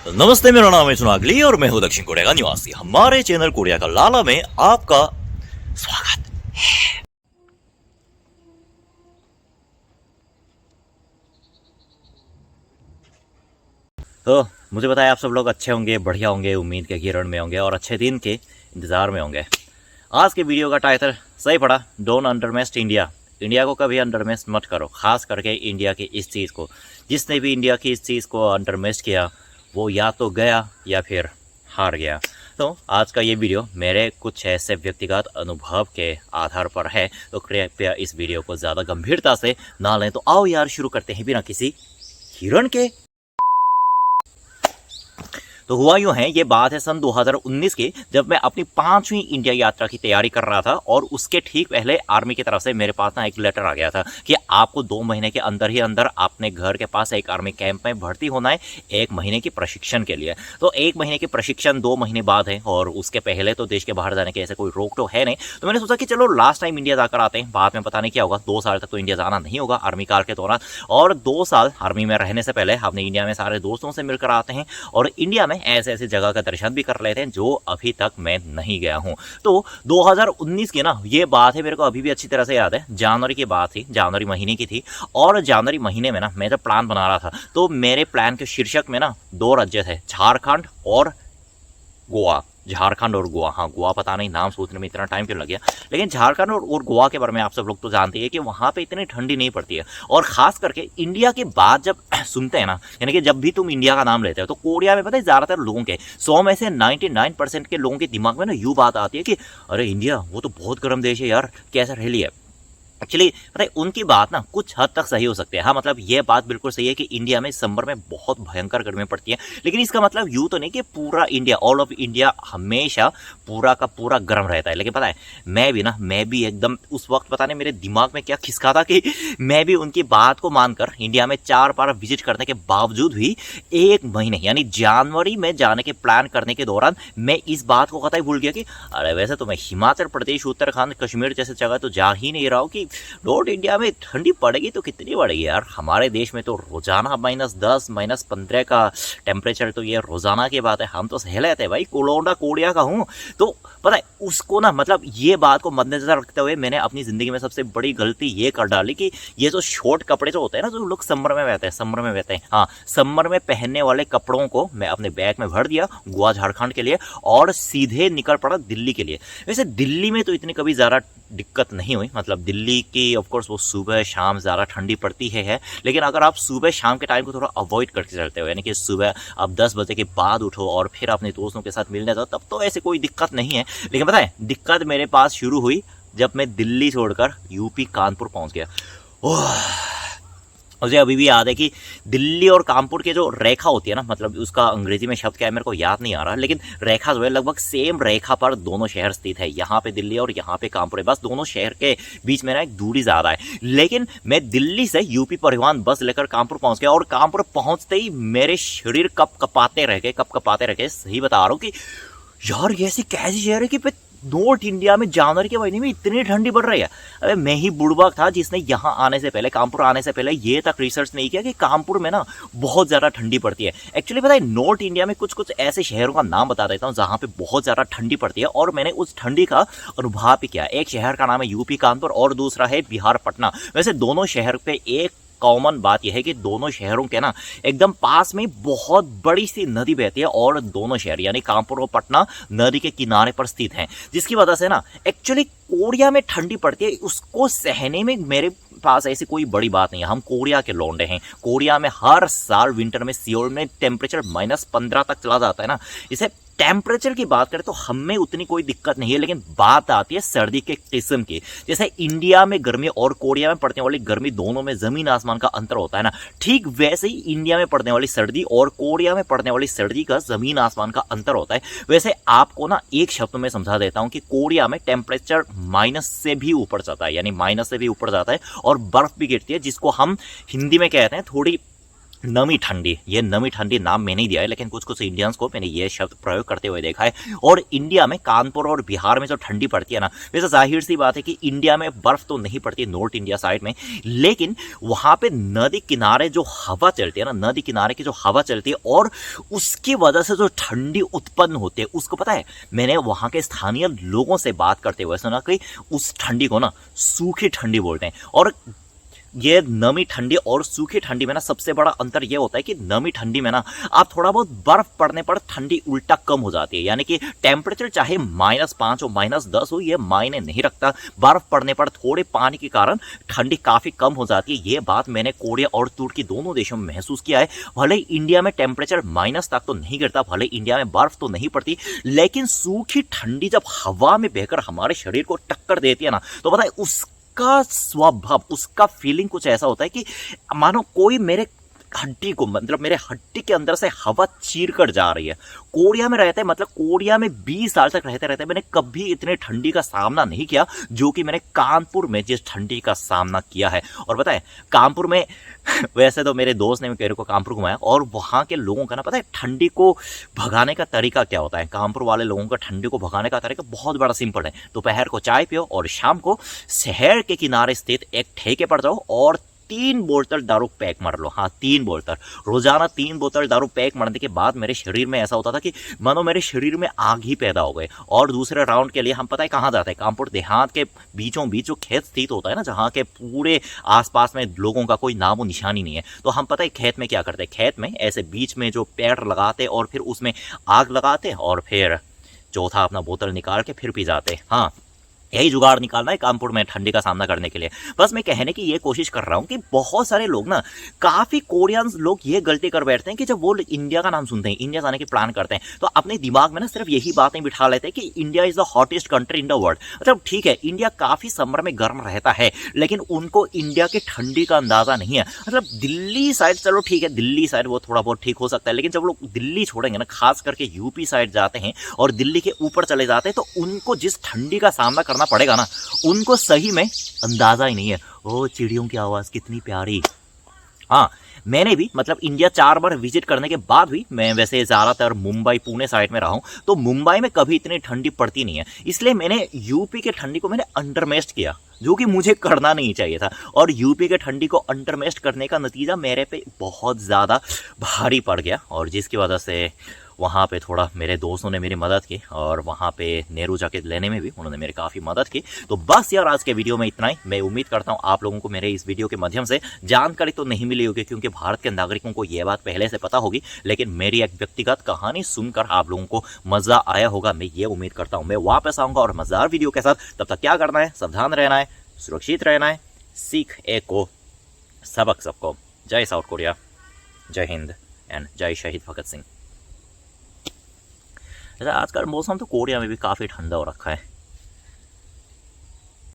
नमस्ते, मेरा नाम है सुनागली और मैं हूं दक्षिण कोरिया का निवासी। हमारे चैनल कोरिया का लाला में आपका स्वागत। तो मुझे बताया आप सब लोग अच्छे होंगे, बढ़िया होंगे, उम्मीद के किरण में होंगे और अच्छे दिन के इंतज़ार में होंगे। आज के वीडियो का टाइटल सही पड़ा, डोंट अंडरमेस्ट इंडिया। इंडिया को कभी अंडरमेस्ट मत करो, खास करके इंडिया की इस चीज़ को। जिसने भी इंडिया की इस चीज़ को अंडरमेस्ट किया वो या तो गया या फिर हार गया। तो आज का ये वीडियो मेरे कुछ ऐसे व्यक्तिगत अनुभव के आधार पर है, तो कृपया इस वीडियो को ज़्यादा गंभीरता से ना लें। तो आओ यार शुरू करते हैं बिना किसी हिरण के। तो हुआ यूँ है, ये बात है सन 2019 की, जब मैं अपनी 5वीं इंडिया यात्रा की तैयारी कर रहा था और उसके ठीक पहले आर्मी की तरफ से मेरे पास ना एक लेटर आ गया था कि आपको 2 महीने के अंदर ही अंदर अपने घर के पास एक आर्मी कैंप में भर्ती होना है 1 महीने की प्रशिक्षण के लिए। तो 1 महीने की प्रशिक्षण 2 महीने बाद है और उसके पहले तो देश के बाहर जाने के ऐसे कोई रोक तो है नहीं। तो मैंने सोचा कि चलो लास्ट टाइम इंडिया जाकर आते हैं, बाद में पता नहीं क्या होगा। 2 साल तक तो इंडिया जाना नहीं होगा आर्मी काल के दौरान, और 2 साल आर्मी में रहने से पहले अपने इंडिया में सारे दोस्तों से मिलकर आते हैं और इंडिया में ऐसे ऐसी जगह का दर्शन भी कर लेते हैं जो अभी तक मैं नहीं गया हूं। तो 2019 की ना ये बात है, मेरे को अभी भी अच्छी तरह से याद है। जनवरी की बात थी, जनवरी महीने की थी। और जनवरी महीने में ना मैं जब प्लान बना रहा था तो मेरे प्लान के शीर्षक में ना 2 राज्य थे, झारखंड और गोवा। झारखंड और गोवा, हाँ गोवा पता नहीं नाम सोचने में इतना टाइम क्यों लग गया, लेकिन झारखंड और गोवा के बारे में आप सब लोग तो जानते हैं कि वहाँ पे इतनी ठंडी नहीं पड़ती है। और खास करके इंडिया के बाद जब सुनते हैं ना, यानी कि जब भी तुम इंडिया का नाम लेते हो तो कोरिया में पता है ज़्यादातर लोगों के 100 में से 99% के लोगों के दिमाग में ना यूँ बात आती है कि अरे इंडिया वो तो बहुत गर्म देश है यार, कैसा रह लिया। एक्चुअली पता है उनकी बात ना कुछ हद तक सही हो सकती है। हाँ मतलब ये बात बिल्कुल सही है कि इंडिया में समर में बहुत भयंकर गर्मी पड़ती है, लेकिन इसका मतलब यूँ तो नहीं कि पूरा इंडिया, ऑल ऑफ इंडिया हमेशा पूरा का पूरा गर्म रहता है। लेकिन पता है मैं भी एकदम उस वक्त पता नहीं मेरे दिमाग में क्या खिसका था कि मैं भी उनकी बात को मानकर इंडिया में 4 बार विजिट करने के बावजूद भी 1 महीने यानी जनवरी में जाने के प्लान करने के दौरान मैं इस बात को कतई भूल गया कि अरे वैसे तो मैं हिमाचल प्रदेश, उत्तराखंड, कश्मीर जैसे जगह तो जा ही नहीं रहा हूँ कि नॉर्थ इंडिया में ठंडी पड़ेगी तो कितनी पड़ेगी यार। हमारे देश में तो रोजाना -10 -15 का टेम्परेचर, तो ये रोजाना की बात है, हम तो सह लेते हैं भाई, कोलोंडा कोरिया का हूँ। तो पता है उसको ना मतलब ये बात को मद्देनजर रखते हुए मैंने अपनी जिंदगी में सबसे बड़ी गलती ये कर डाली कि ये जो शॉर्ट कपड़े जो होते हैं ना, जो लोग समर में पहनते हैं, हाँ समर में पहनने वाले कपड़ों को मैं अपने बैग में भर दिया गोवा झारखंड के लिए और सीधे निकल पड़ा दिल्ली के लिए। वैसे दिल्ली में तो इतनी कभी ज़्यादा दिक्कत नहीं हुई, मतलब दिल्ली की ऑफ कोर्स वो सुबह शाम ज़्यादा ठंडी पड़ती है, लेकिन अगर आप सुबह शाम के टाइम को थोड़ा अवॉइड करके चलते हो, यानी कि सुबह आप 10 बजे के बाद उठो और फिर अपने दोस्तों के साथ मिलने जाओ, तब तो ऐसे कोई दिक्कत नहीं है। लेकिन पता है दिक्कत मेरे पास शुरू हुई जब मैं दिल्ली छोड़कर यूपी कानपुर पहुंच गया। मुझे अभी भी याद है कि दिल्ली और कानपुर के जो रेखा होती है ना, मतलब उसका अंग्रेजी में शब्द क्या है मेरे को याद नहीं आ रहा, लेकिन रेखा जो है लगभग सेम रेखा पर दोनों शहर स्थित है। यहाँ पे दिल्ली और यहाँ पे कानपुर है, बस दोनों शहर के बीच में ना एक दूरी ज़्यादा है। लेकिन मैं दिल्ली से यूपी परिवहन बस लेकर कानपुर पहुँच गया और कानपुर पहुँचते ही मेरे शरीर कप कपाते रह गए। सही बता रहा हूँ कि यार ये ऐसी कैसी शहर है कि नॉर्थ इंडिया में जनवरी के महीने में इतनी ठंडी पड़ रही है। अरे मैं ही बुड़बक था जिसने यहाँ आने से पहले, कानपुर आने से पहले ये तक रिसर्च नहीं किया कि कानपुर में ना बहुत ज़्यादा ठंडी पड़ती है। एक्चुअली पता है नॉर्थ इंडिया में कुछ कुछ ऐसे शहरों का नाम बता देता हूँ जहाँ पे बहुत ज़्यादा ठंडी पड़ती है और मैंने उस ठंडी का अनुभव भी किया। एक शहर का नाम है यूपी कानपुर और दूसरा है बिहार पटना। वैसे दोनों शहर पे एक कॉमन बात यह है कि दोनों शहरों के ना एकदम पास में बहुत बड़ी सी नदी बहती है और दोनों शहर यानी कानपुर और पटना नदी के किनारे पर स्थित हैं, जिसकी वजह से ना एक्चुअली कोरिया में ठंडी पड़ती है, उसको सहने में मेरे पास ऐसी कोई बड़ी बात नहीं है। हम कोरिया के लौंडे हैं। कोरिया में हर साल विंटर में सियोल में टेम्परेचर -15 तक चला जाता है ना। इसे टेम्परेचर की बात करें तो हमें उतनी कोई दिक्कत नहीं है, लेकिन बात आती है सर्दी के किस्म की। जैसे इंडिया में गर्मी और कोरिया में पड़ने वाली गर्मी दोनों में जमीन आसमान का अंतर होता है ना, ठीक वैसे ही इंडिया में पड़ने वाली सर्दी और कोरिया में पड़ने वाली सर्दी का जमीन आसमान का अंतर होता है। वैसे आपको ना एक शब्द में समझा देता हूं कि कोरिया में टेम्परेचर माइनस से भी ऊपर जाता है, यानी माइनस से भी ऊपर जाता है और बर्फ भी गिरती है, जिसको हम हिंदी में कहते हैं थोड़ी नमी ठंडी, ये नमी ठंडी नाम मैंने ही दिया है, लेकिन कुछ कुछ इंडियंस को मैंने ये शब्द प्रयोग करते हुए देखा है। और इंडिया में कानपुर और बिहार में जो ठंडी पड़ती है ना, वैसे जाहिर सी बात है कि इंडिया में बर्फ तो नहीं पड़ती नॉर्थ इंडिया साइड में, लेकिन वहां पे नदी किनारे जो हवा चलती है ना, नदी किनारे की जो हवा चलती है और उसकी वजह से जो ठंडी उत्पन्न होती है, उसको पता है, मैंने वहां के स्थानीय लोगों से बात करते हुए सुना कि उस ठंडी को ना सूखी ठंडी बोलते हैं। और ये नमी ठंडी और सूखी ठंडी में ना सबसे बड़ा अंतर ये होता है कि नमी ठंडी में ना आप थोड़ा बहुत बर्फ पड़ने पर ठंडी उल्टा कम हो जाती है, यानी कि टेम्परेचर चाहे -5 हो -10 हो, ये मायने नहीं रखता, बर्फ पड़ने पर थोड़े पानी के कारण ठंडी काफी कम हो जाती है। ये बात मैंने कोरिया और तुर्की दोनों देशों में महसूस किया है। भले इंडिया में टेम्परेचर माइनस तक तो नहीं गिरता, भले इंडिया में बर्फ तो नहीं पड़ती, लेकिन सूखी ठंडी जब हवा में बहकर हमारे शरीर को टक्कर देती है ना, तो पता है उसका स्वभाव, उसका फीलिंग कुछ ऐसा होता है कि मानो कोई मेरे हड्डी को, मतलब मेरे हड्डी के अंदर से हवा चीर कर जा रही है। कोरिया में रहते, मतलब कोरिया में 20 साल तक रहते रहते मैंने कभी इतने ठंडी का सामना नहीं किया जो कि मैंने कानपुर में जिस ठंडी का सामना किया है। और पता है कानपुर में वैसे तो मेरे दोस्त ने मेरे को कानपुर घुमाया, और वहाँ के लोगों का ना पता है ठंडी को भगाने का तरीका क्या होता है। कानपुर वाले लोगों का ठंडी को भगाने का तरीका बहुत बड़ा सिंपल है। दोपहर को चाय पियो और शाम को शहर के किनारे स्थित एक ठेके पर जाओ और 3 बोतल दारू पैक मार लो। हाँ, 3 बोतल रोजाना, 3 बोतल दारू पैक मारने के बाद मेरे शरीर में ऐसा होता था कि मानो मेरे शरीर में आग ही पैदा हो गए। और दूसरे राउंड के लिए हम पता है कहाँ जाते हैं, कानपुर देहात के बीचों बीच जो खेत स्थित होता है ना, जहाँ के पूरे आसपास में लोगों का कोई नामो निशानी नहीं है, तो हम पता है खेत में क्या करते हैं, खेत में ऐसे बीच में जो पेड़ लगाते और फिर उसमें आग लगाते और फिर चौथा अपना बोतल निकाल के फिर पी जाते। हाँ, यही जुगाड़ निकालना है कानपुर में ठंडी का सामना करने के लिए। बस मैं कहने की ये कोशिश कर रहा हूँ कि बहुत सारे लोग ना, काफ़ी कोरियंस लोग ये गलती कर बैठते हैं कि जब वो इंडिया का नाम सुनते हैं, इंडिया जाने की प्लान करते हैं, तो अपने दिमाग में ना सिर्फ यही बातें बिठा लेते हैं कि India is the hottest country in the world. मतलब ठीक है, इंडिया काफ़ी समर में गर्म रहता है, लेकिन उनको इंडिया की ठंडी का अंदाज़ा नहीं है। मतलब दिल्ली साइड, चलो ठीक है, दिल्ली साइड वो थोड़ा बहुत ठीक हो सकता है, लेकिन जब लोग दिल्ली छोड़ेंगे ना, खास करके यूपी साइड जाते हैं और दिल्ली के ऊपर चले जाते हैं, तो उनको जिस ठंडी का सामना करना पड़ेगा ना, उनको सही में अंदाजा ही नहीं है। ओ चिड़ियों की आवाज कितनी प्यारी। हाँ, मैंने भी मतलब इंडिया 4 बार विजिट करने के बाद भी, मैं वैसे ज़्यादातर मुंबई पुणे साइड में रहा हूँ, तो मुंबई में कभी इतनी ठंडी पड़ती नहीं है, इसलिए मैंने यूपी के ठंडी को मैंने अंडरमेस्ट किया, जो कि मुझे करना नहीं चाहिए था। और यूपी के ठंडी को अंडरमेस्ट करने का नतीजा मेरे पे बहुत ज़्यादा भारी पड़ गया, और जिसकी वजह से वहाँ पे थोड़ा मेरे दोस्तों ने मेरी मदद की, और वहाँ पे नेहरू जैकेट लेने में भी उन्होंने मेरी काफ़ी मदद की। तो बस यार, आज के वीडियो में इतना ही। मैं उम्मीद करता हूँ आप लोगों को मेरे इस वीडियो के माध्यम से जानकारी तो नहीं मिली होगी, क्योंकि भारत के नागरिकों को ये बात पहले से पता होगी, लेकिन मेरी एक व्यक्तिगत कहानी सुनकर आप लोगों को मज़ा आया होगा, मैं ये उम्मीद करता हूँ। मैं वापस आऊँगा और मज़ेदार वीडियो के साथ। तब तक क्या करना है, सावधान रहना है, सुरक्षित रहना है, सीख एक को सबक सबको। जय साउथ कोरिया, जय हिंद एंड जय शहीद भगत सिंह। आजकल मौसम तो कोरिया में भी काफ़ी ठंडा हो रखा है।